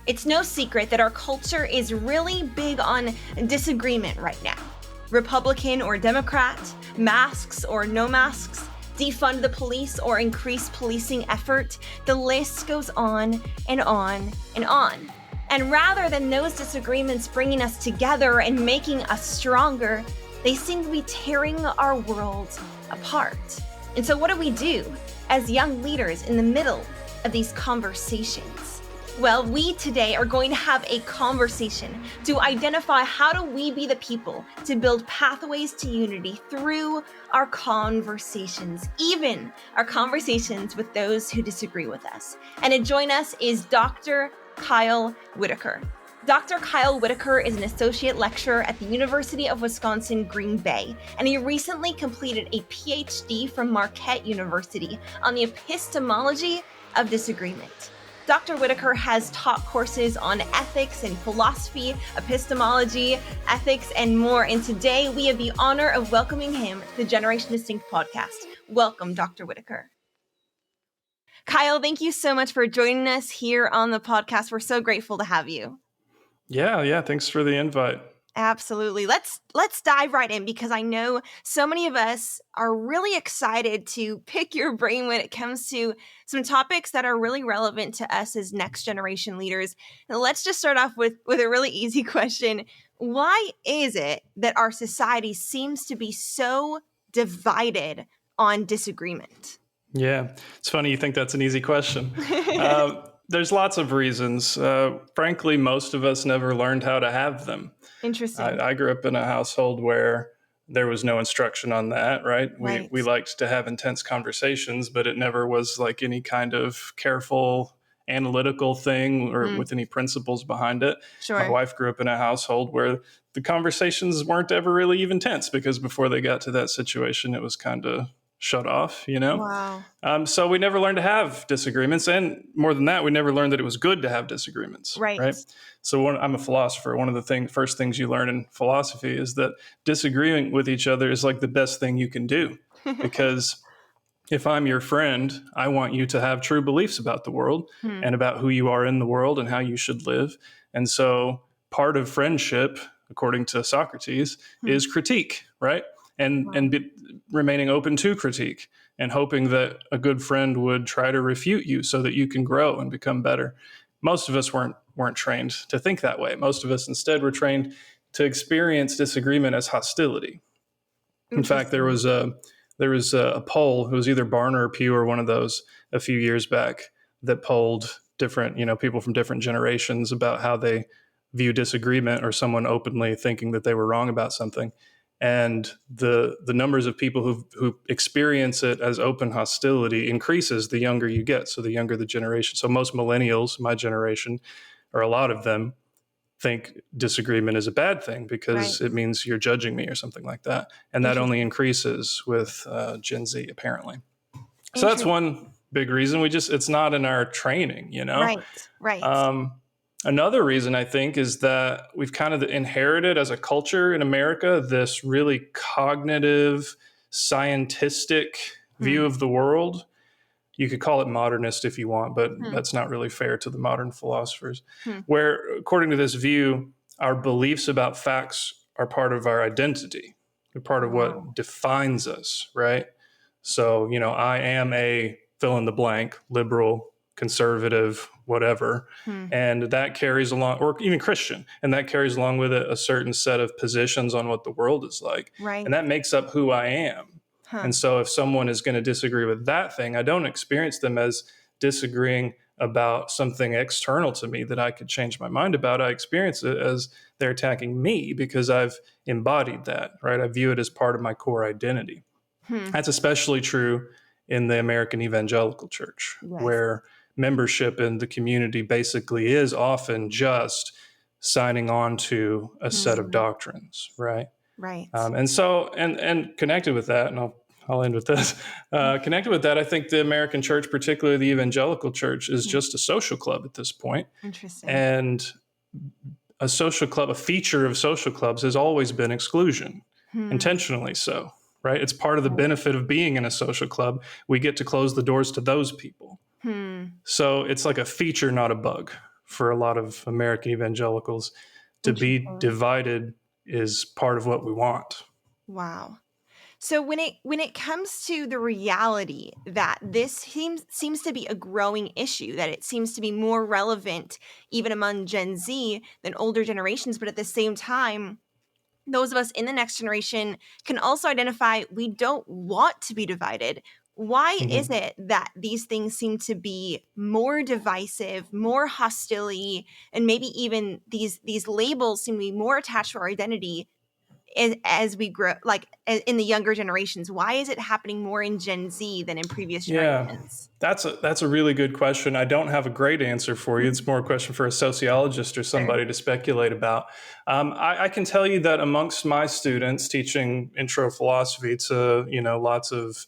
It's no secret that our culture is really big on disagreement right now. Republican or Democrat, masks or no masks, defund the police or increase policing effort. The list goes on and on and on. And rather than those disagreements bringing us together and making us stronger, they seem to be tearing our world apart. And so what do we do as young leaders in the middle of these conversations? Well, we today are going to have a conversation to identify how do we be the people to build pathways to unity through our conversations, even our conversations with those who disagree with us. And to join us is Dr. Kyle Whitaker. Dr. Kyle Whitaker is an associate lecturer at the University of Wisconsin, Green Bay, and he recently completed a PhD from Marquette University on the Epistemology of Disagreement. Dr. Whitaker has taught courses on ethics and philosophy, epistemology, ethics, and more. And today we have the honor of welcoming him to the Generation Distinct podcast. Welcome, Dr. Whitaker. Kyle, thank you so much for joining us here on the podcast. We're so grateful to have you. Yeah. Thanks for the invite. Absolutely. Let's dive right in, because I know so many of us are really excited to pick your brain when it comes to some topics that are really relevant to us as next generation leaders. Now, let's just start off with a really easy question. Why is it that our society seems to be so divided on disagreement? Yeah, it's funny you think that's an easy question. There's lots of reasons. Frankly, most of us never learned how to have them. Interesting. I grew up in a household where there was no instruction on that, right? Right. We liked to have intense conversations, but it never was like any kind of careful analytical thing or with any principles behind it. Sure. My wife grew up in a household where the conversations weren't ever really even tense, because before they got to that situation, it was kind of shut off, you know? Wow. So we never learned to have disagreements. And more than that, we never learned that it was good to have disagreements. Right. So I'm a philosopher. One of the first things you learn in philosophy is that disagreeing with each other is like the best thing you can do. Because if I'm your friend, I want you to have true beliefs about the world and about who you are in the world and how you should live. And so part of friendship, according to Socrates, is critique, right? And remaining open to critique and hoping that a good friend would try to refute you so that you can grow and become better. Most of us weren't trained to think that way. Most of us instead were trained to experience disagreement as hostility. In fact, there was a poll. It was either Barna or Pew or one of those a few years back that polled different, people from different generations about how they view disagreement or someone openly thinking that they were wrong about something. And the numbers of people who experience it as open hostility increases the younger you get. So the younger the generation. So most millennials, my generation, or a lot of them, think disagreement is a bad thing because it means you're judging me or something like that. And that only increases with Gen Z, apparently. So that's one big reason. It's not in our training, Right. Another reason, I think, is that we've kind of inherited as a culture in America this really cognitive, scientistic view of the world. You could call it modernist if you want, but that's not really fair to the modern philosophers. Where, according to this view, our beliefs about facts are part of our identity. They're part of what defines us, right? So, I am a fill in the blank, liberal, conservative, whatever. And that carries along, or even Christian, and that carries along with it a certain set of positions on what the world is like. Right. And that makes up who I am. And so if someone is going to disagree with that thing, I don't experience them as disagreeing about something external to me that I could change my mind about. I experience it as they're attacking me because I've embodied that, right? I view it as part of my core identity. That's especially true in the American evangelical church, where membership in the community basically is often just signing on to a set of doctrines, right? Right. And so, and connected with that, and I'll end with this. Connected with that, I think the American church, particularly the evangelical church, is just a social club at this point. Interesting. And a social club, a feature of social clubs has always been exclusion, intentionally so, right? It's part of the benefit of being in a social club. We get to close the doors to those people. So it's like a feature, not a bug, for a lot of American evangelicals. To be Interesting. divided is part of what we want. Wow. So when it comes to the reality that this seems to be a growing issue, that it seems to be more relevant even among Gen Z than older generations, but at the same time, those of us in the next generation can also identify we don't want to be divided. Why is Mhm. it that these things seem to be more divisive, more hostility, and maybe even these labels seem to be more attached to our identity as we grow, like in the younger generations? Why is it happening more in Gen Z than in previous Yeah, generations? that's a really good question. I don't have a great answer for you. It's more a question for a sociologist or Sure. somebody to speculate about. I can tell you that amongst my students teaching intro philosophy to lots of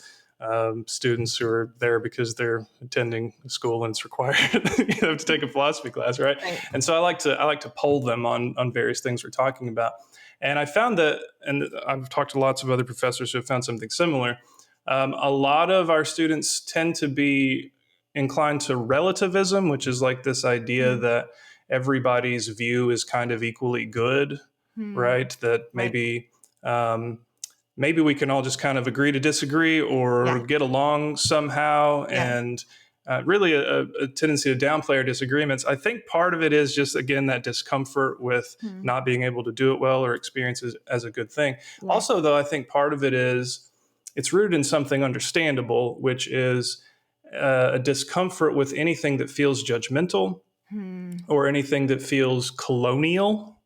students who are there because they're attending school and it's required to take a philosophy class, right? Right. And so I like to poll them on various things we're talking about. And I found that, and I've talked to lots of other professors who have found something similar. A lot of our students tend to be inclined to relativism, which is like this idea Mm. that everybody's view is kind of equally good, Hmm. right? That Right. um, maybe we can all just kind of agree to disagree or Yes. get along somehow, Yes. and really a tendency to downplay our disagreements. I think part of it is just, again, that discomfort with Hmm. not being able to do it well or experience it as a good thing. Yes. Also, though, I think part of it is it's rooted in something understandable, which is a discomfort with anything that feels judgmental Hmm. or anything that feels colonial,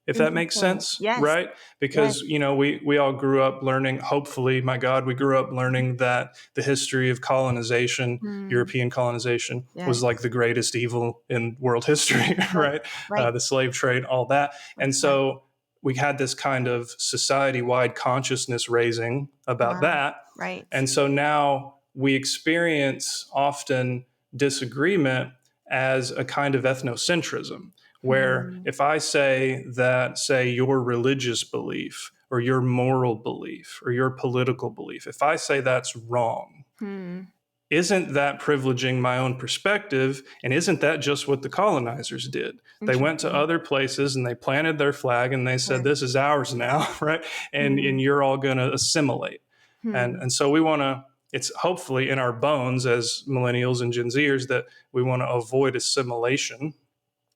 if that makes Interesting. sense, Yes. right? Yes. Because we all grew up learning, hopefully, my God, we grew up learning that the history of colonization, Hmm. European colonization, was Yes. like the greatest evil in world history, Right. right? Right. The slave trade, all that. And Right. so we had this kind of society-wide consciousness raising about Wow. that. Right. And so now we experience often disagreement as a kind of ethnocentrism, where Hmm. if I say that, say, your religious belief or your moral belief or your political belief, if I say that's wrong, Hmm. isn't that privileging my own perspective? And isn't that just what the colonizers did? They went to Interesting. other places and they planted their flag and they said, Sure. this is ours now, right? And Hmm. you're all going to assimilate. Hmm. And so we want to, it's hopefully in our bones as millennials and Gen Zers that we want to avoid assimilation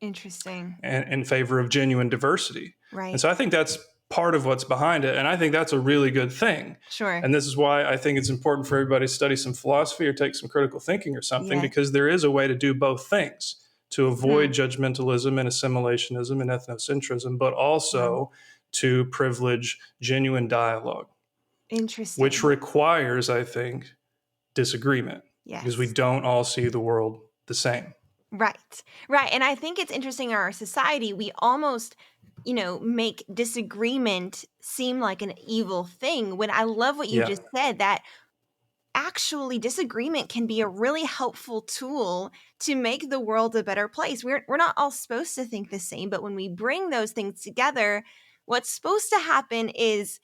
Interesting. and in favor of genuine diversity. And Right. so I think that's part of what's behind it. And I think that's a really good thing. Sure. And this is why I think it's important for everybody to study some philosophy or take some critical thinking or something, Yes. because there is a way to do both things to avoid Hmm. judgmentalism and assimilationism and ethnocentrism, but Wow. also to privilege genuine dialogue, which Interesting. requires, I think, disagreement because we Yes. don't all see the world the same. Right. Right. And I think it's interesting in our society, we almost, make disagreement seem like an evil thing, when I love what you Yeah. just said, that actually disagreement can be a really helpful tool to make the world a better place. We're not all supposed to think the same, but when we bring those things together, what's supposed to happen is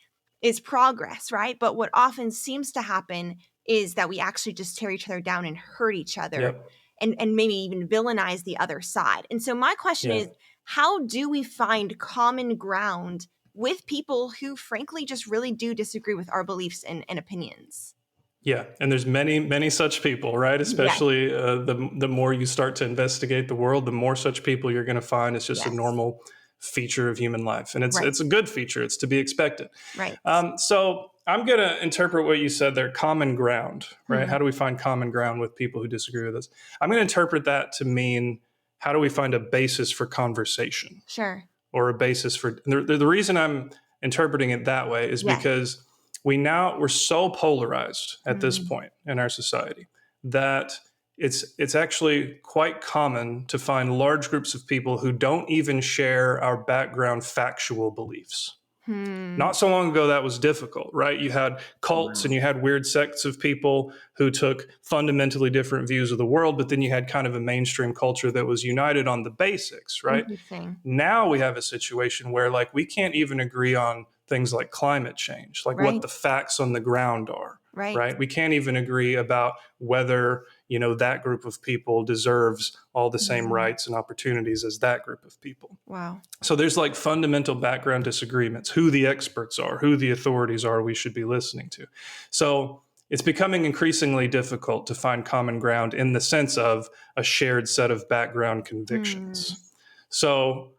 progress, right? But what often seems to happen is that we actually just tear each other down and hurt each other, Yep. and maybe even villainize the other side. And so my question Yeah. is, how do we find common ground with people who frankly just really do disagree with our beliefs and opinions? Yeah, and there's many such people, right? Yes. Especially the more you start to investigate the world, the more such people you're going to find. It's just a Yes. normal feature of human life, and it's Right. it's a good feature. It's to be expected. Right. So I'm going to interpret what you said there: common ground, right? Hmm. How do we find common ground with people who disagree with us? I'm going to interpret that to mean how do we find a basis for conversation Sure. or a basis for the reason I'm interpreting it that way is Yes. because we're so polarized at this Hmm. point in our society that it's actually quite common to find large groups of people who don't even share our background factual beliefs. Hmm. Not so long ago, that was difficult, right? You had cults and Wow. you had weird sects of people who took fundamentally different views of the world, but then you had kind of a mainstream culture that was united on the basics, right? Interesting. Now we have a situation where like we can't even agree on things like climate change, like what Right. the facts on the ground are, Right. right? We can't even agree about whether, that group of people deserves all the same rights and opportunities as that group of people. Wow. So there's like fundamental background disagreements, who the experts are, who the authorities are we should be listening to. So it's becoming increasingly difficult to find common ground in the sense of a shared set of background convictions. So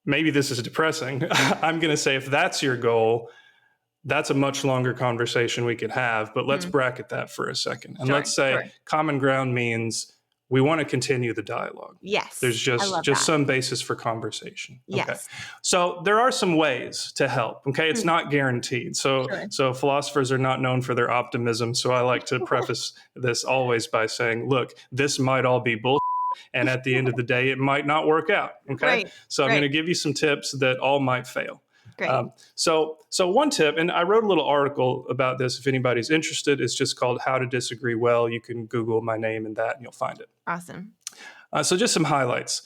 maybe this is depressing. I'm going to say if that's your goal, that's a much longer conversation we could have, but let's bracket that for a second. And let's say common ground means we want to continue the dialogue. Yes. There's just some basis for conversation. Yes. Okay. So there are some ways to help. Okay. It's not guaranteed. So philosophers are not known for their optimism. So I like to preface this always by saying, look, this might all be bullshit. And at the end of the day, it might not work out. Okay. Right. So I'm going to give you some tips that all might fail. Great. So one tip, and I wrote a little article about this if anybody's interested, it's just called How to Disagree Well. You can Google my name and that, and you'll find it. Awesome. So just some highlights.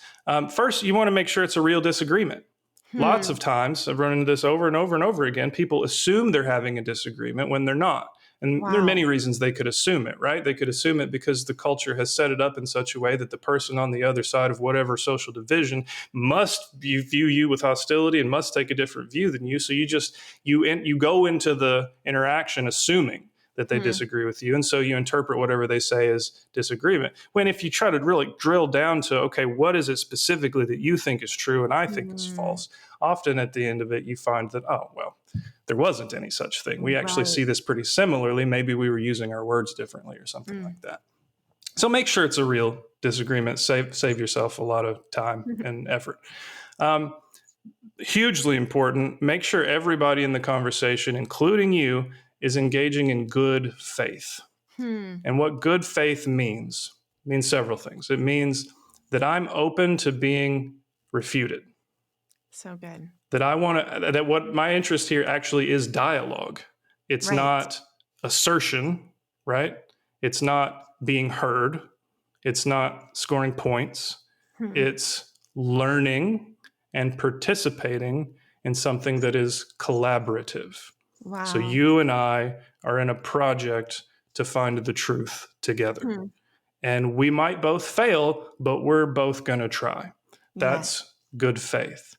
First, you want to make sure it's a real disagreement. Lots of times, I've run into this over and over and over again, people assume they're having a disagreement when they're not. And there are many reasons they could assume it, right? They could assume it because the culture has set it up in such a way that the person on the other side of whatever social division must view you with hostility and must take a different view than you. So you go into the interaction assuming that they disagree with you. And so you interpret whatever they say as disagreement. When if you try to really drill down to, okay, what is it specifically that you think is true and I think is false? Often at the end of it, you find that, oh, well, there wasn't any such thing. We actually see this pretty similarly. Maybe we were using our words differently or something like that. So make sure it's a real disagreement. Save yourself a lot of time and effort. Hugely important. Make sure everybody in the conversation, including you, is engaging in good faith. And what good faith means several things. It means that I'm open to being refuted. So good. That what my interest here actually is dialogue. It's not assertion, right? It's not being heard. It's not scoring points. It's learning and participating in something that is collaborative. Wow. So you and I are in a project to find the truth together. And we might both fail, but we're both going to try. That's good faith.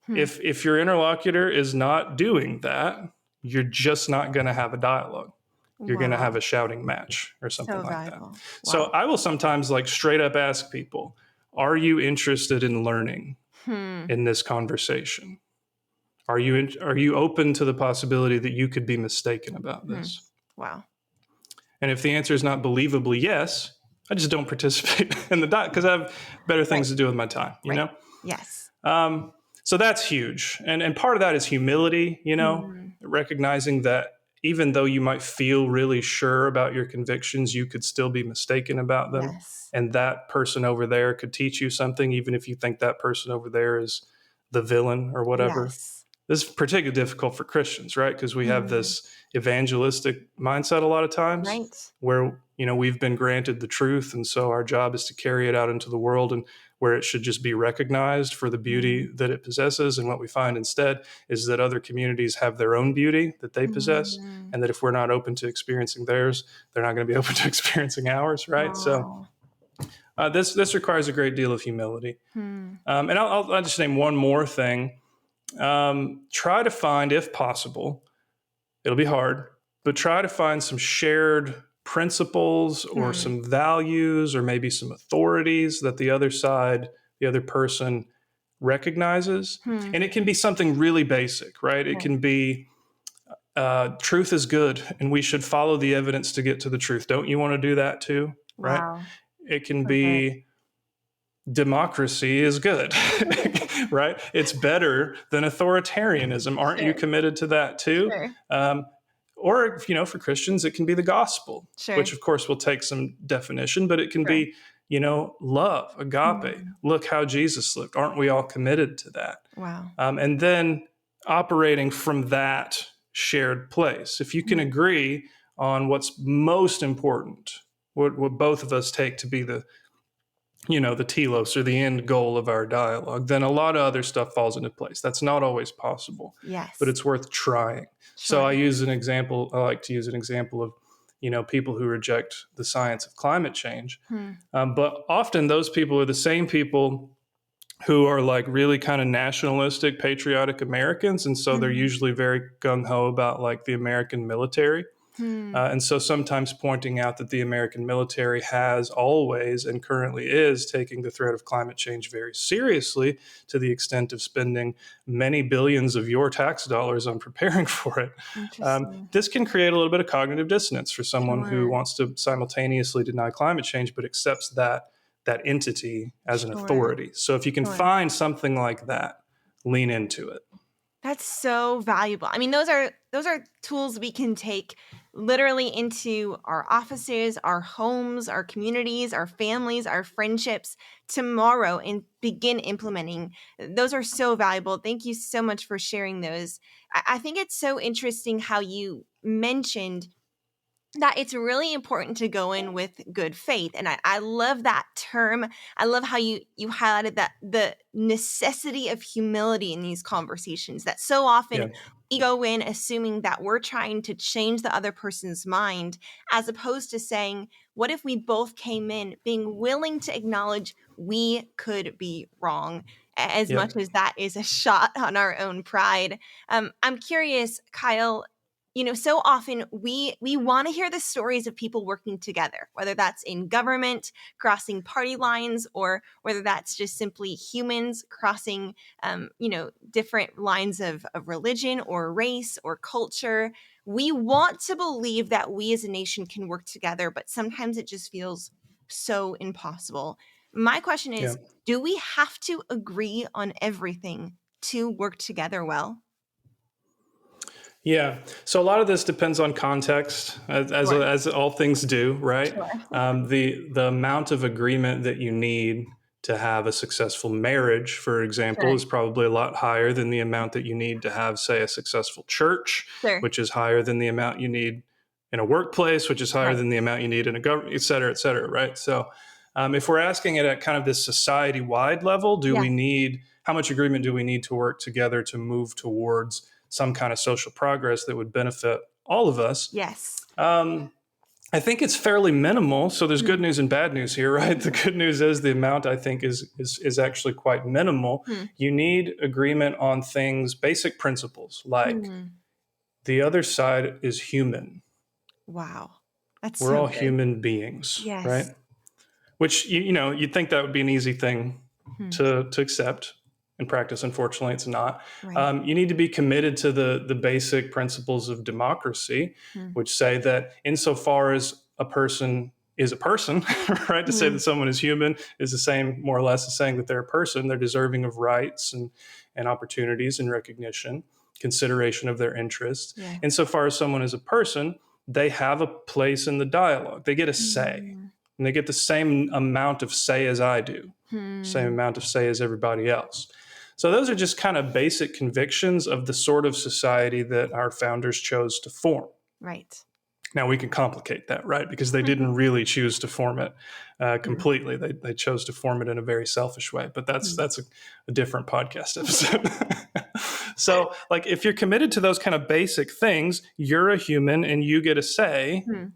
If your interlocutor is not doing that, you're just not going to have a dialogue. You're going to have a shouting match or something like that. So I will sometimes like straight up ask people, are you interested in learning in this conversation? Are you open to the possibility that you could be mistaken about this? Wow. And if the answer is not believably yes, I just don't participate in the dialogue because I have better things to do with my time, you know? Yes. So that's huge. And part of that is humility, recognizing that even though you might feel really sure about your convictions, you could still be mistaken about them. Yes. And that person over there could teach you something, even if you think that person over there is the villain or whatever. Yes. This is particularly difficult for Christians, right? Because we have this evangelistic mindset a lot of times where, we've been granted the truth. And so our job is to carry it out into the world and where it should just be recognized for the beauty that it possesses. And what we find instead is that other communities have their own beauty that they possess. And that if we're not open to experiencing theirs, they're not going to be open to experiencing ours, right? Wow. So this requires a great deal of humility. And I'll just name one more thing. Try to find, if possible, it'll be hard, but try to find some shared principles or some values or maybe some authorities that the other side, the other person recognizes. And it can be something really basic, right? It can be truth is good and we should follow the evidence to get to the truth. Don't you want to do that too? Right? Wow. It can be democracy is good, right? It's better than authoritarianism. Aren't you committed to that too? Or, for Christians, it can be the gospel, which of course will take some definition, but it can be, love, agape. Look how Jesus lived. Aren't we all committed to that? Wow. And then operating from that shared place. If you can agree on what's most important, what both of us take to be the telos or the end goal of our dialogue, then a lot of other stuff falls into place. That's not always possible. Yes. But it's worth trying. So I like to use an example of, people who reject the science of climate change. Hmm. But often those people are the same people who are like really kind of nationalistic, patriotic Americans. And so they're Hmm. usually very gung ho about like the American military. Hmm. And so sometimes pointing out that the American military has always and currently is taking the threat of climate change very seriously, to the extent of spending many billions of your tax dollars on preparing for it. Interesting. This can create a little bit of cognitive dissonance for someone who Sure. wants to simultaneously deny climate change but accepts that entity as an Sure. authority. So if you can Sure. find something like that, lean into it. That's so valuable. I mean, those are tools we can take literally into our offices, our homes, our communities, our families, our friendships tomorrow and begin implementing. Those are so valuable. Thank you so much for sharing those. I think it's so interesting how you mentioned that it's really important to go in with good faith. And I love that term. I love how you highlighted that the necessity of humility in these conversations, that so Yeah. often we go in assuming that we're trying to change the other person's mind, as opposed to saying, what if we both came in being willing to acknowledge we could be wrong, as much Yep. as that is a shot on our own pride. I'm curious, Kyle, so often we want to hear the stories of people working together, whether that's in government crossing party lines, or whether that's just simply humans crossing different lines of religion or race or culture. We want to believe that we as a nation can work together, but sometimes it just feels so impossible. My question Yeah. is, do we have to agree on everything to work together well? Yeah. So a lot of this depends on context, Sure. as all things do, right? Sure. The amount of agreement that you need to have a successful marriage, for example, Sure. is probably a lot higher than the amount that you need to have, say, a successful church, Sure. which is higher than the amount you need in a workplace, which is higher Right. than the amount you need in a government, et cetera, right? So if we're asking it at kind of this society-wide level, Yeah. how much agreement do we need to work together to move towards some kind of social progress that would benefit all of us? Yes. I think it's fairly minimal. So there's good Hmm. news and bad news here, right? The good news is the amount, I think, is actually quite minimal. Hmm. You need agreement on things, basic principles, like Hmm. the other side is human. Wow. That's We're so all good. human beings, right? Yes. Which you'd think that would be an easy thing Hmm. to accept. In practice, unfortunately, it's not. Right. You need to be committed to the basic principles of democracy, Hmm. which say that insofar as a person is a person, right? To say Hmm. that someone is human is the same, more or less, as saying that they're a person. They're deserving of rights and opportunities and recognition, consideration of their interests. Yeah. Insofar as someone is a person, they have a place in the dialogue. They get a say, Hmm. and they get the same amount of say as I do, same Hmm. amount of say as everybody else. So those are just kind of basic convictions of the sort of society that our founders chose to form. Right. Now we can complicate that, right? Because they didn't really choose to form it Hmm. completely. They chose to form it in a very selfish way. But that's Hmm. a different podcast episode. So, like, if you're committed to those kind of basic things, you're a human and you get a say. Hmm.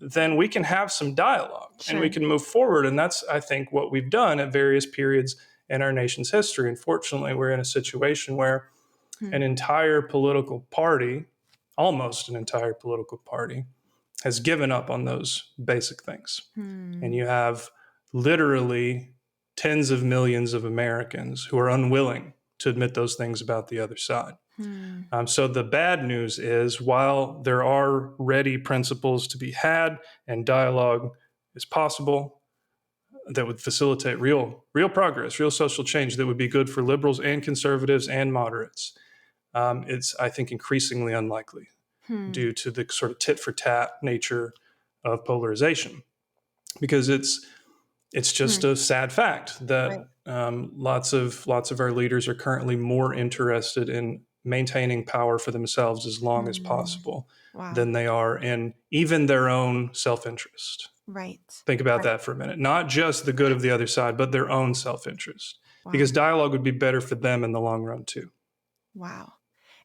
Then we can have some dialogue and we Sure. can move forward. And that's, I think, what we've done at various periods in our nation's history. Unfortunately, we're in a situation where Hmm. an entire political party, almost an entire political party, has given up on those basic things. Hmm. And you have literally tens of millions of Americans who are unwilling to admit those things about the other side. Hmm. So the bad news is, while there are ready principles to be had and dialogue is possible that would facilitate real progress, real social change that would be good for liberals and conservatives and moderates, it's, I think, increasingly unlikely Hmm. due to the sort of tit for tat nature of polarization, because it's just Hmm. a sad fact that Right. lots of our leaders are currently more interested in maintaining power for themselves as long as Hmm. possible Wow. than they are in even their own self-interest. Right. Think about Right. that for a minute. Not just the good of the other side, but their own self-interest. Wow. Because dialogue would be better for them in the long run too. Wow.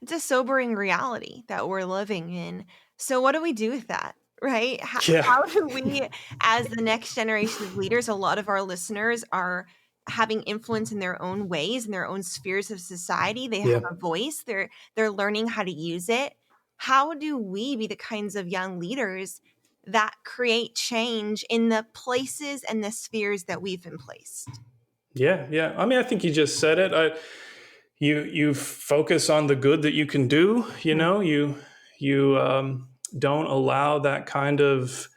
It's a sobering reality that we're living in. So what do we do with that? right? Yeah. How do we, as the next generation of leaders, a lot of our listeners are having influence in their own ways, in their own spheres of society. They have Yeah. a voice. They're learning how to use it. How do we be the kinds of young leaders that create change in the places and the spheres that we've been placed? Yeah. Yeah. I mean, I think you just said it. You focus on the good that you can do. Hmm. You don't allow that kind of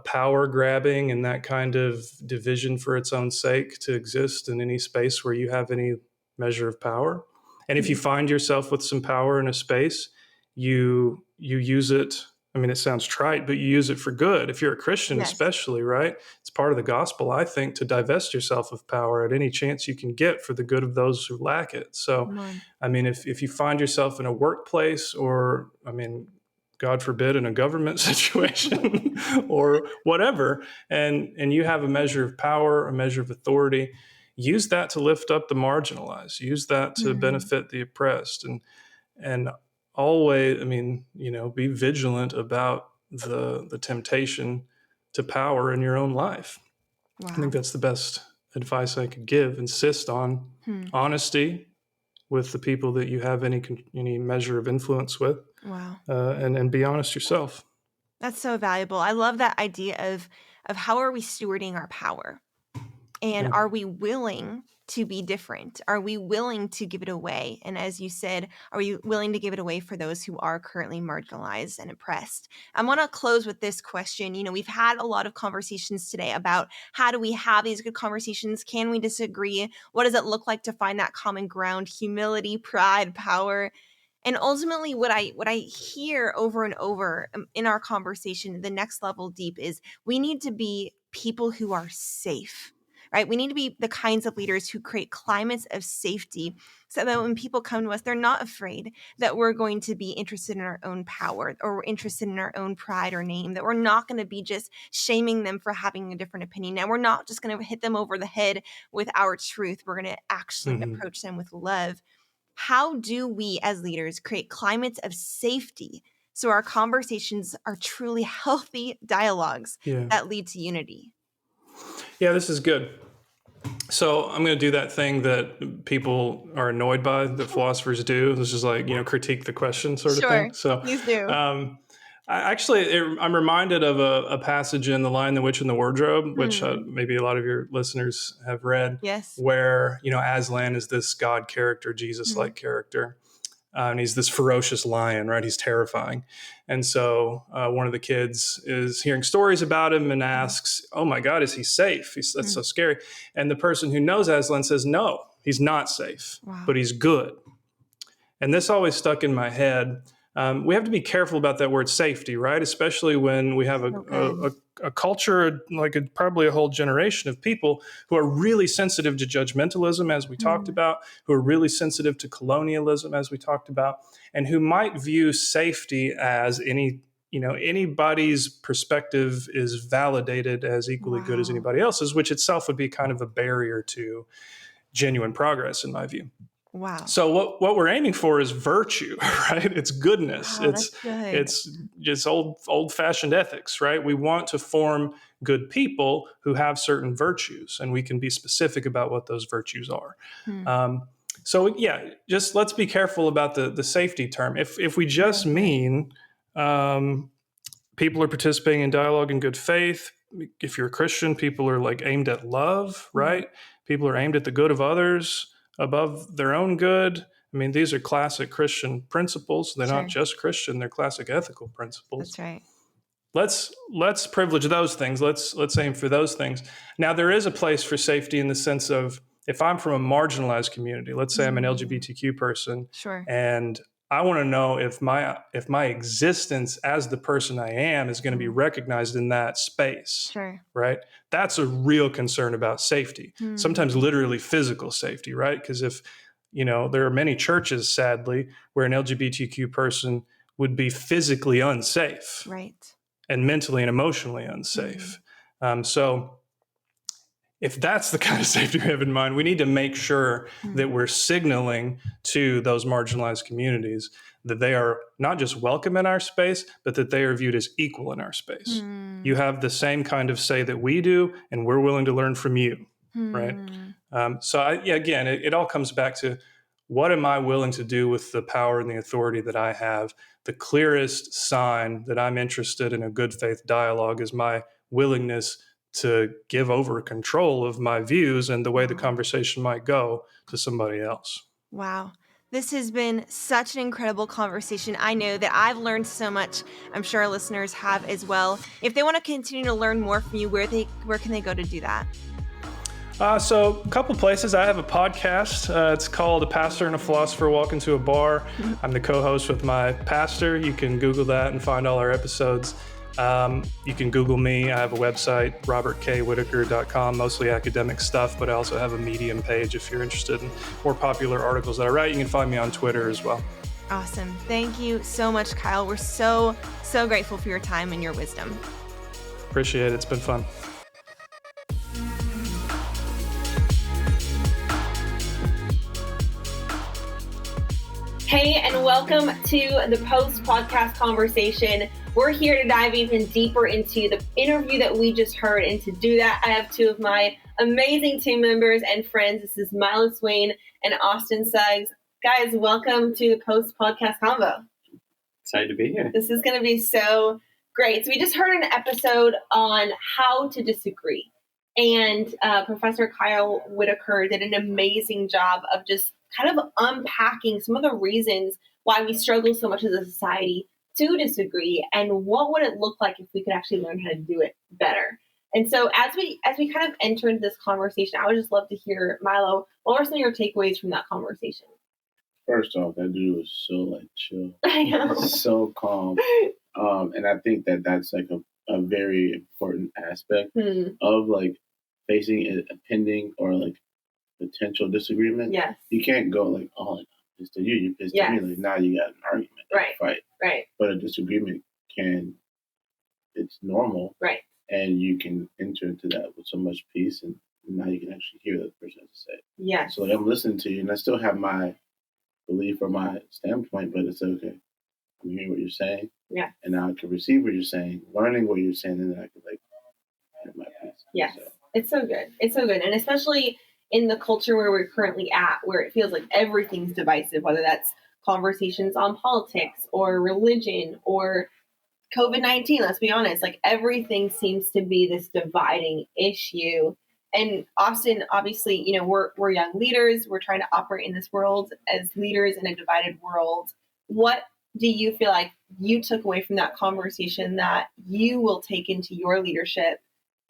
power grabbing and that kind of division for its own sake to exist in any space where you have any measure of power. And if you find yourself with some power in a space, you use it. I mean, it sounds trite, but you use it for good. If you're a Christian, Yes. especially, right? It's part of the gospel, I think, to divest yourself of power at any chance you can get for the good of those who lack it. So, Come on. I mean, if you find yourself in a workplace or, I mean, God forbid, in a government situation or whatever, and you have a measure of power, a measure of authority, use that to lift up the marginalized, use that to Mhm. benefit the oppressed, and always, I mean, be vigilant about the temptation to power in your own life. I think Wow. that's the best advice I could give. Insist on Hmm. honesty with the people that you have any measure of influence with, Wow. and be honest yourself. That's so valuable. I love that idea of how are we stewarding our power? And Yeah. are we willing to be different? Are we willing to give it away? And as you said, are we willing to give it away for those who are currently marginalized and oppressed? I want to close with this question. We've had a lot of conversations today about how do we have these good conversations? Can we disagree? What does it look like to find that common ground? Humility, pride, power. And ultimately, what I hear over and over in our conversation, the next level deep is we need to be people who are safe, right? We need to be the kinds of leaders who create climates of safety so that when people come to us, they're not afraid that we're going to be interested in our own power or we're interested in our own pride or name, that we're not going to be just shaming them for having a different opinion. And we're not just going to hit them over the head with our truth. We're going to actually Hmm. approach them with love. How do we as leaders create climates of safety so our conversations are truly healthy dialogues Yeah. that lead to unity? Yeah, this is good. So I'm going to do that thing that people are annoyed by, that philosophers do. This is like, critique the question sort of Sure, thing. So please do. I'm reminded of a passage in The Lion, the Witch, and the Wardrobe, which Hmm. maybe a lot of your listeners have read, Yes. where, Aslan is this God character, Hmm. Jesus-like character. And he's this ferocious lion, right? He's terrifying. And so one of the kids is hearing stories about him and asks, "Oh my God, is he safe? That's so scary." And the person who knows Aslan says, "No, he's not safe, Wow. but he's good." And this always stuck in my head. We have to be careful about that word safety, right? Especially when we have So good. a culture, like probably a whole generation of people who are really sensitive to judgmentalism, as we talked Hmm. about, who are really sensitive to colonialism, as we talked about, and who might view safety as anybody's perspective is validated as equally good as Wow. anybody else's, which itself would be kind of a barrier to genuine progress, in my view. Wow. So what we're aiming for is virtue, right? It's goodness. Wow, that's good. It's just old fashioned ethics, right? We want to form good people who have certain virtues, and we can be specific about what those virtues are. Hmm. So yeah, just let's be careful about the safety term. If we just Really good. mean people are participating in dialogue in good faith. If you're a Christian, people are like aimed at love, Hmm. right? People are aimed at the good of others above their own good. I mean, these are classic Christian principles. They're not Sure. just Christian; they're classic ethical principles. That's right. Let's privilege those things. Let's aim for those things. Now, there is a place for safety in the sense of if I'm from a marginalized community. Let's say I'm an Hmm. LGBTQ person, Sure. and I want to know if my existence as the person I am is going to be Hmm. recognized in that space, Sure. right? That's a real concern about safety. Hmm. Sometimes literally physical safety, right? Because if there are many churches, sadly, where an LGBTQ person would be physically unsafe Right. and mentally and emotionally Hmm. unsafe. So if that's the kind of safety we have in mind, we need to make sure that we're signaling to those marginalized communities that they are not just welcome in our space, but that they are viewed as equal in our space. You have the same kind of say that we do, and we're willing to learn from you, right? Again, it all comes back to, what am I willing to do with the power and the authority that I have? The clearest sign that I'm interested in a good faith dialogue is my willingness to give over control of my views and the way the conversation might go to somebody else. Wow. This has been such an incredible conversation. I know that I've learned so much. I'm sure our listeners have as well. If they want to continue to learn more from you, where can they go to do that? So a couple places. I have a podcast. It's called A Pastor and a Philosopher Walk Into a Bar. I'm the co-host with my pastor. You can Google that and find all our episodes. You can Google me. I have a website, robertkwhitaker.com, mostly academic stuff, but I also have a Medium page if you're interested in more popular articles that I write. You can find me on Twitter as well. Awesome. Thank you so much, Kyle. We're so grateful for your time and your wisdom. Appreciate it. It's been fun. Hey, and welcome to the post-podcast conversation. We're here to dive even deeper into the interview that we just heard. And to do that, I have two of my amazing team members and friends. This is Milo Swain and Austin Suggs. Guys, welcome to the post-podcast convo. Excited to be here. This is going to be so great. So we just heard an episode on how to disagree. And Professor Kyle Whitaker did an amazing job of just kind of unpacking some of the reasons why we struggle so much as a society to disagree, and what would it look like if we could actually learn how to do it better. And so as we kind of enter into this conversation, I would just love to hear, Milo, what were some of your takeaways from that conversation? First off, that dude was so chill. I know. So calm. And I think that's like a very important aspect of like facing a pending or like potential disagreement. Yes. You can't go like, oh, I'm pissed at you, you're pissed at me. Like now you got an argument. Right. Fight. Right. But a disagreement it's normal. Right. And you can enter into that with so much peace, and now you can actually hear what the person has to say. Yes. So like, I'm listening to you, and I still have my belief or my standpoint, but it's okay. I'm hearing what you're saying. Yeah. And now I can receive what you're saying, learning what you're saying, and then I can like have my peace. Yes. So. It's so good. It's so good. And especially in the culture where we're currently at, where it feels like everything's divisive, whether that's conversations on politics or religion or COVID-19, let's be honest, like everything seems to be this dividing issue. And Austin, obviously, you know, we're young leaders. We're trying to operate in this world as leaders in a divided world. What do you feel like you took away from that conversation that you will take into your leadership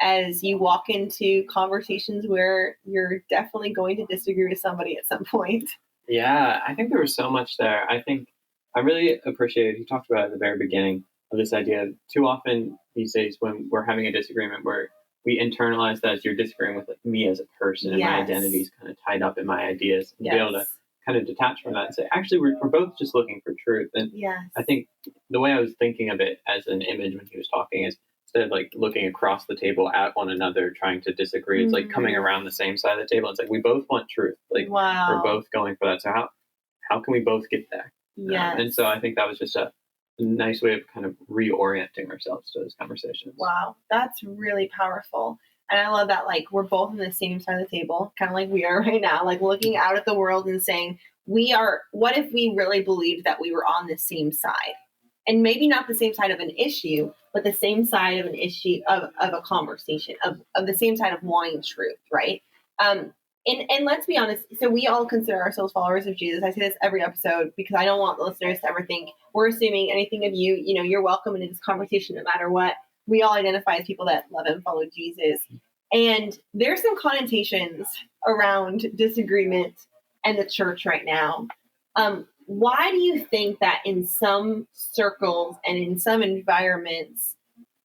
as you walk into conversations where you're definitely going to disagree with somebody at some point? Yeah, I think there was so much there. I think I really appreciated, you talked about at the very beginning of this idea, too often these days when we're having a disagreement where we internalize that as you're disagreeing with like me as a person and my identity is kind of tied up in my ideas, and be able to kind of detach from that and say, actually, we're both just looking for truth. And I think the way I was thinking of it as an image when he was talking is, instead of like looking across the table at one another, trying to disagree, it's like coming around the same side of the table. It's like, we both want truth. Like we're both going for that. So how can we both get there? And so I think that was just a nice way of kind of reorienting ourselves to those conversations. Wow. That's really powerful. And I love that, like, we're both on the same side of the table, kind of like we are right now, like looking out at the world and saying, what if we really believed that we were on the same side? And maybe not the same side of an issue, but the same side of an issue of a conversation, of the same side of wanting truth, right? And let's be honest, so we all consider ourselves followers of Jesus. I say this every episode because I don't want the listeners to ever think we're assuming anything of you. You know, you're welcome in this conversation no matter what. We all identify as people that love and follow Jesus. And there's some connotations around disagreement and the church right now. Why do you think that in some circles and in some environments,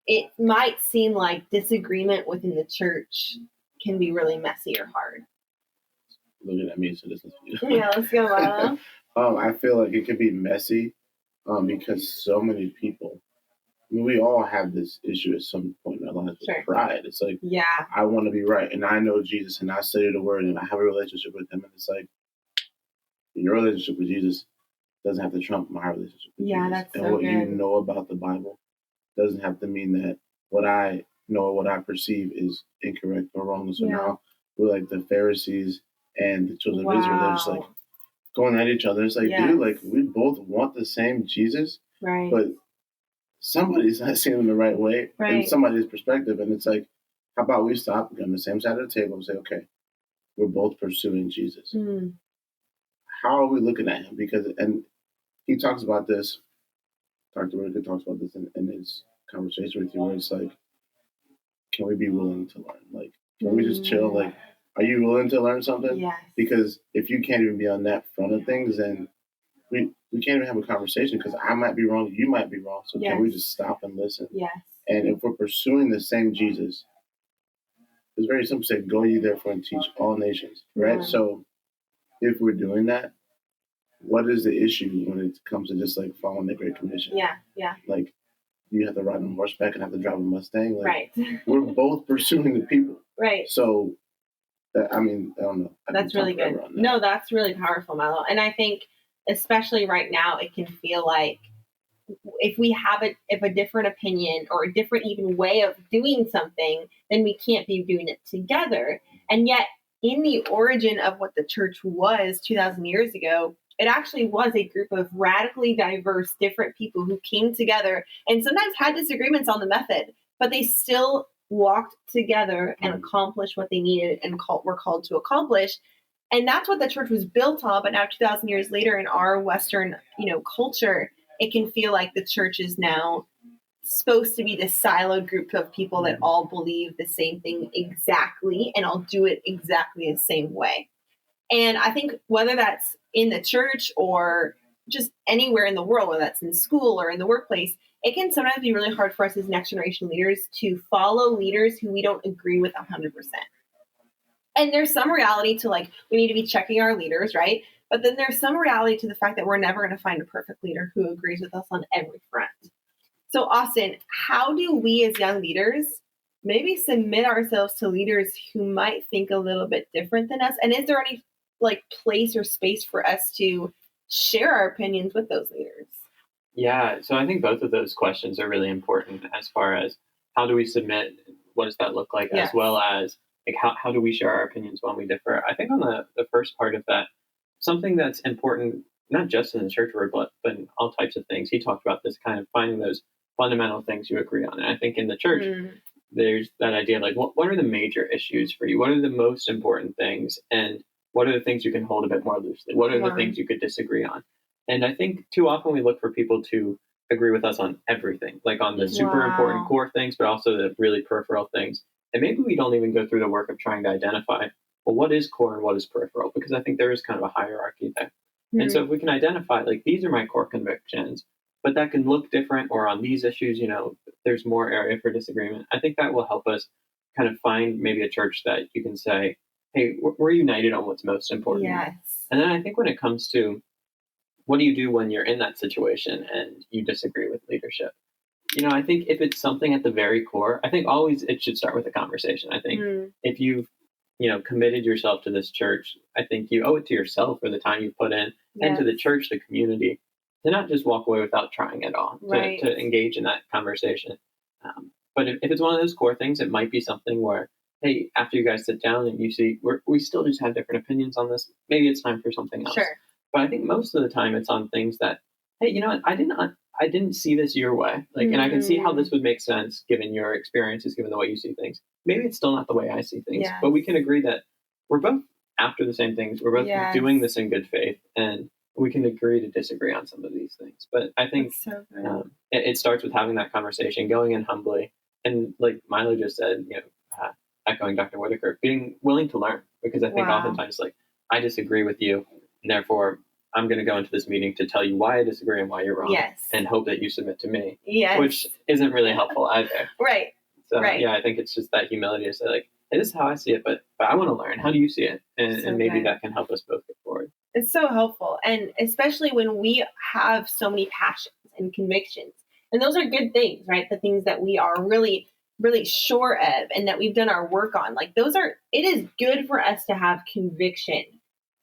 it might seem like disagreement within the church can be really messy or hard? Looking at me, so this is you. Yeah, let's go, Milo. I feel like it could be messy because so many people we all have this issue at some point in our lives with Sure. pride. It's like, Yeah. I want to be right, and I know Jesus, and I study the Word, and I have a relationship with Him, and it's like, your relationship with Jesus doesn't have to trump my relationship with Yeah, Jesus. that's And so what you good. know about the Bible doesn't have to mean that what I know or what I perceive is incorrect or wrong. So Yeah. now we're like the Pharisees and the children of Israel. They're just like going at each other. It's like, Yes. dude, like we both want the same Jesus, Right. but somebody's not seeing him the right way in Right. somebody's perspective. And it's like, how about we stop, get on the same side of the table and say, okay, we're both pursuing Jesus. Mm. How are we looking at him? Because, and he talks about this, Dr. Whitaker talks about this in his conversation with you, where it's like, can we be willing to learn? Like, can we just chill? Like, are you willing to learn something? Yes. Because if you can't even be on that front of things, then we can't even have a conversation, because I might be wrong, you might be wrong. So Yes. can we just stop and listen? Yes. And if we're pursuing the same Jesus, it's very simple to say, go ye therefore and teach all nations, right? Yeah. So if we're doing that, what is the issue when it comes to just like following the Great Commission? Yeah. Yeah. Like, you have to ride on horseback and have to drive a Mustang. Like, Right. we're both pursuing the people. Right. So, I mean, I don't know. That's really good. No, that's really powerful, Milo. And I think, especially right now, it can feel like if we have a different opinion or a different even way of doing something, then we can't be doing it together. And yet, in the origin of what the church was 2,000 years ago, it actually was a group of radically diverse, different people who came together and sometimes had disagreements on the method, but they still walked together and accomplished what they needed and were called to accomplish. And that's what the church was built on. But now 2,000 years later, in our Western, culture, it can feel like the church is now supposed to be this siloed group of people that all believe the same thing exactly and all do it exactly the same way. And I think whether that's in the church or just anywhere in the world, whether that's in school or in the workplace, it can sometimes be really hard for us as next generation leaders to follow leaders who we don't agree with 100%. And there's some reality to, like, we need to be checking our leaders, right? But then there's some reality to the fact that we're never going to find a perfect leader who agrees with us on every front. So, Austin, how do we as young leaders maybe submit ourselves to leaders who might think a little bit different than us? And is there any place or space for us to share our opinions with those leaders? Yeah, so I think both of those questions are really important as far as how do we submit, what does that look like, Yes. as well as like how do we share our opinions when we differ. I think on the first part of that, something that's important, not just in the church world, but in all types of things, he talked about this kind of finding those fundamental things you agree on. And I think in the church, there's that idea of like, what are the major issues for you? What are the most important things? And what are the things you can hold a bit more loosely? What are the things you could disagree on? And I think too often we look for people to agree with us on everything, like on the super important core things, but also the really peripheral things. And maybe we don't even go through the work of trying to identify, well, what is core and what is peripheral? Because I think there is kind of a hierarchy there. And so if we can identify, like, these are my core convictions, but that can look different, or on these issues, there's more area for disagreement. I think that will help us kind of find maybe a church that you can say, hey, we're united on what's most important. Yes. And then I think when it comes to what do you do when you're in that situation and you disagree with leadership? I think if it's something at the very core, I think always it should start with a conversation. I think if you've, committed yourself to this church, I think you owe it to yourself for the time you put in and to the church, the community, to not just walk away without trying at all, to engage in that conversation. But if it's one of those core things, it might be something where, hey, after you guys sit down and you see we still just have different opinions on this, maybe it's time for something else. Sure. But I think most of the time it's on things that, hey, you know what, I didn't see this your way. Like, and I can see how this would make sense given your experiences, given the way you see things. Maybe it's still not the way I see things, but we can agree that we're both after the same things. We're both doing this in good faith, and we can agree to disagree on some of these things. But I think it starts with having that conversation, going in humbly, and like Milo just said, echoing Dr. Whitaker, being willing to learn, because I think oftentimes, like, I disagree with you, and therefore I'm going to go into this meeting to tell you why I disagree and why you're wrong, and hope that you submit to me, which isn't really helpful either. Right. So yeah, I think it's just that humility to say, like, hey, this is how I see it, but I want to learn. How do you see it? And maybe that can help us both get forward. It's so helpful. And especially when we have so many passions and convictions, And those are good things, right? The things that we are really, really sure of and that we've done our work on. Like it is good for us to have conviction.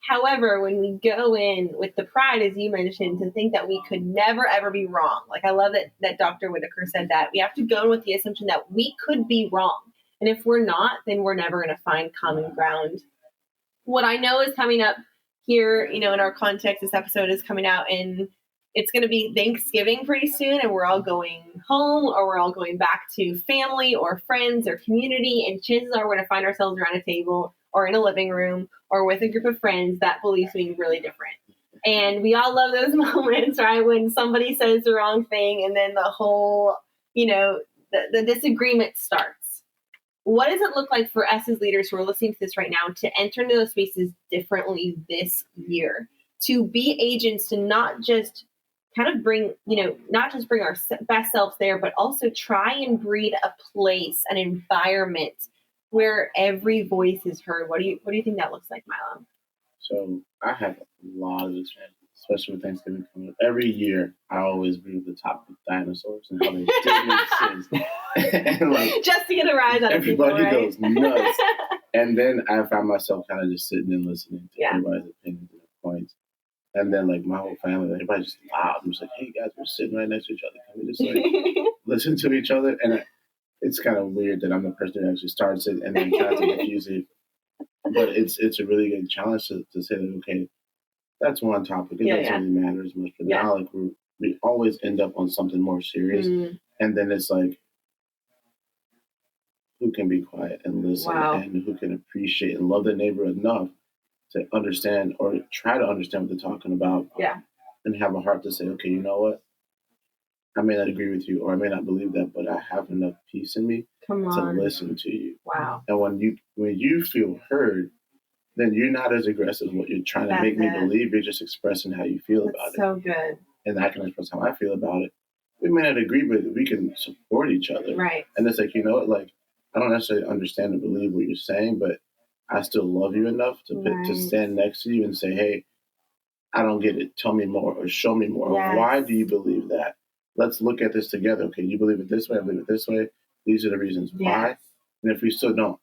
However, when we go in with the pride, as you mentioned, to think that we could never, ever be wrong. Like I love that Dr. Whitaker said that. We have to go in with the assumption that we could be wrong. And if we're not, then we're never going to find common ground. What I know is coming up here, in our context, this episode is coming out and it's going to be Thanksgiving pretty soon, and we're all going home or we're all going back to family or friends or community. And chances are we're going to find ourselves around a table or in a living room or with a group of friends that believe something really different. And we all love those moments, right? When somebody says the wrong thing and then the whole, the disagreement starts. What does it look like for us as leaders who are listening to this right now to enter into those spaces differently this year? To be agents, to not just kind of bring, not just bring our best selves there, but also try and breed a place, an environment where every voice is heard. What do you think that looks like, Milo? So I have a lot of experience, especially with Thanksgiving coming up. Every year, I always bring the topic of dinosaurs and how they did make sense. And just to get a rise out of people, everybody right? goes nuts. And then I found myself kind of just sitting and listening to everybody's opinions and points. And then my whole family, everybody just loud. I'm just like, hey guys, we're sitting right next to each other. Can we just listen to each other? And it's kind of weird that I'm the person who actually starts it and then tries to diffuse it. But it's a really good challenge to say that, okay, that's one topic. It doesn't really matter as much. But now we always end up on something more serious. And then it's like, who can be quiet and listen and who can appreciate and love their neighbor enough to understand or try to understand what they're talking about and have a heart to say, okay, you know what? I may not agree with you or I may not believe that, but I have enough peace in me to listen to you. Wow. And when you feel heard, then you're not as aggressive as what you're trying to make me believe. You're just expressing how you feel about it. So good. And I can express how I feel about it. We may not agree, but we can support each other. Right. And it's like, you know what? I don't necessarily understand or believe what you're saying, but I still love you enough to stand next to you and say, hey, I don't get it. Tell me more or show me more. Yes. Why do you believe that? Let's look at this together. Okay, you believe it this way, I believe it this way. These are the reasons why. And if we still don't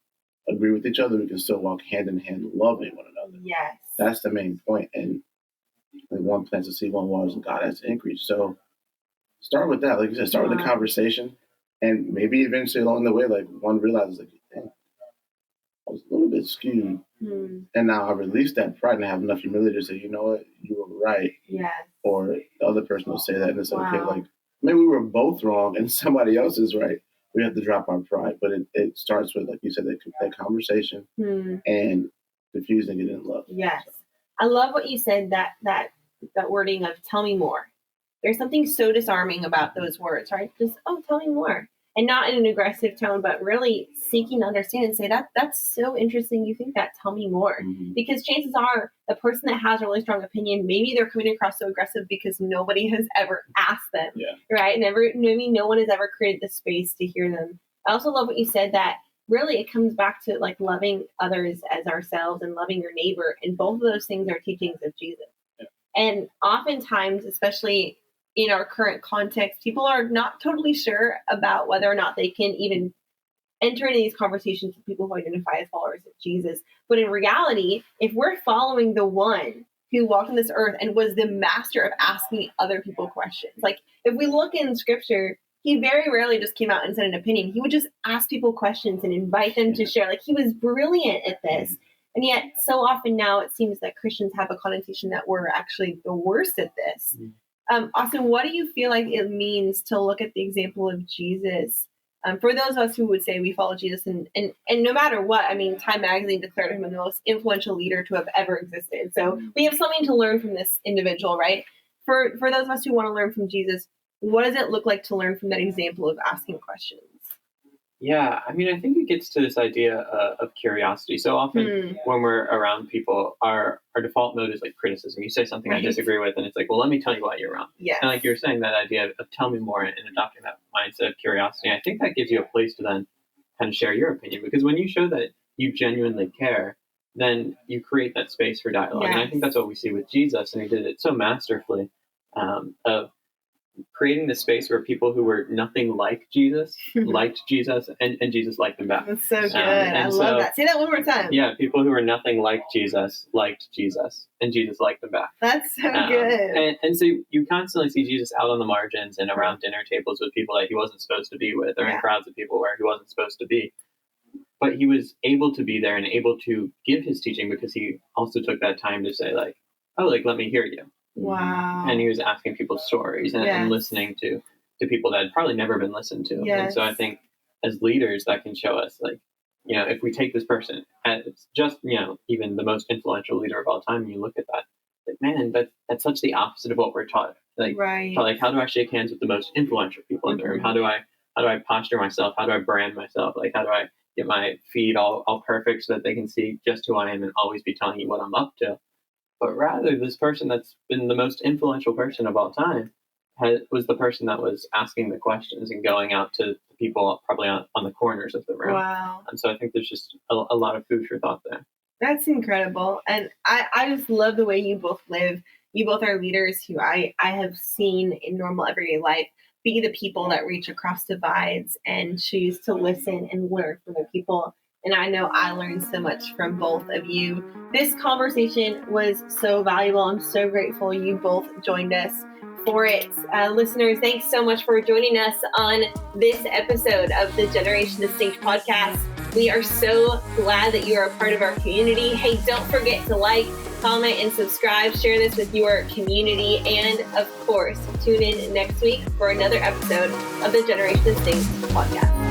agree with each other, we can still walk hand in hand loving one another. Yes. That's the main point. And one plants to seed, one waters, and God has to increase. So start with that. Like you said, start with the conversation. And maybe eventually along the way, one realizes, dang, I was a little bit skewed. And now I release that pride and I have enough humility to say, you know what, you were right. Yes. Or the other person will say that and it's okay, maybe we were both wrong and somebody else is right. We have to drop our pride. But it starts with, like you said, that conversation and diffusing it in love. Yes. So. I love what you said, that wording of tell me more. There's something so disarming about those words, right? Just, tell me more. And not in an aggressive tone, but really seeking to understand and say, that's so interesting. You think that, tell me more. Because chances are the person that has a really strong opinion, maybe they're coming across so aggressive because nobody has ever asked them, right? Maybe no one has ever created the space to hear them. I also love what you said, that really it comes back to loving others as ourselves and loving your neighbor. And both of those things are teachings of Jesus. Yeah. And oftentimes, especially in our current context, people are not totally sure about whether or not they can even enter into these conversations with people who identify as followers of Jesus. But in reality, if we're following the one who walked on this earth and was the master of asking other people questions, if we look in scripture, he very rarely just came out and said an opinion. He would just ask people questions and invite them to share. He was brilliant at this. And yet so often now it seems that Christians have a connotation that we're actually the worst at this. Austin, what do you feel like it means to look at the example of Jesus? For those of us who would say we follow Jesus and no matter what, Time Magazine declared him the most influential leader to have ever existed. So we have something to learn from this individual, right? For those of us who want to learn from Jesus, what does it look like to learn from that example of asking questions? Yeah, I think it gets to this idea of curiosity. So often when we're around people, our default mode is criticism. You say something I disagree with, and it's well, let me tell you why you're wrong. Yes. And like you're saying, that idea of tell me more and adopting that mindset of curiosity, I think that gives you a place to then kind of share your opinion. Because when you show that you genuinely care, then you create that space for dialogue. Yes. And I think that's what we see with Jesus, and he did it so masterfully, of creating the space where people who were nothing like Jesus liked Jesus, and Jesus liked them back. That's so good. I love that. Say that one more time. Yeah, people who were nothing like Jesus liked Jesus, and Jesus liked them back. That's so good. And so you constantly see Jesus out on the margins and around dinner tables with people that he wasn't supposed to be with, or in crowds of people where he wasn't supposed to be. But he was able to be there and able to give his teaching because he also took that time to say, like, oh, like, let me hear you. Wow. And he was asking people's stories and listening to people that had probably never been listened to. Yes. And so I think as leaders, that can show us, like, you know, if we take this person as just, you know, even the most influential leader of all time, and you look at that, like, man, that's such the opposite of what we're taught. Like, how do I shake hands with the most influential people in the room? How do I posture myself? How do I brand myself? Like, how do I get my feed all perfect so that they can see just who I am and always be telling you what I'm up to? But rather, this person that's been the most influential person of all time was the person that was asking the questions and going out to people probably on the corners of the room. Wow. And so I think there's just a lot of food for thought there. That's incredible. And I just love the way you both live. You both are leaders who I have seen in normal everyday life be the people that reach across divides and choose to listen and learn from the people. And I know I learned so much from both of you. This conversation was so valuable. I'm so grateful you both joined us for it. Listeners, thanks so much for joining us on this episode of the Generation Distinct podcast. We are so glad that you are a part of our community. Hey, don't forget to like, comment, and subscribe. Share this with your community. And of course, tune in next week for another episode of the Generation Distinct podcast.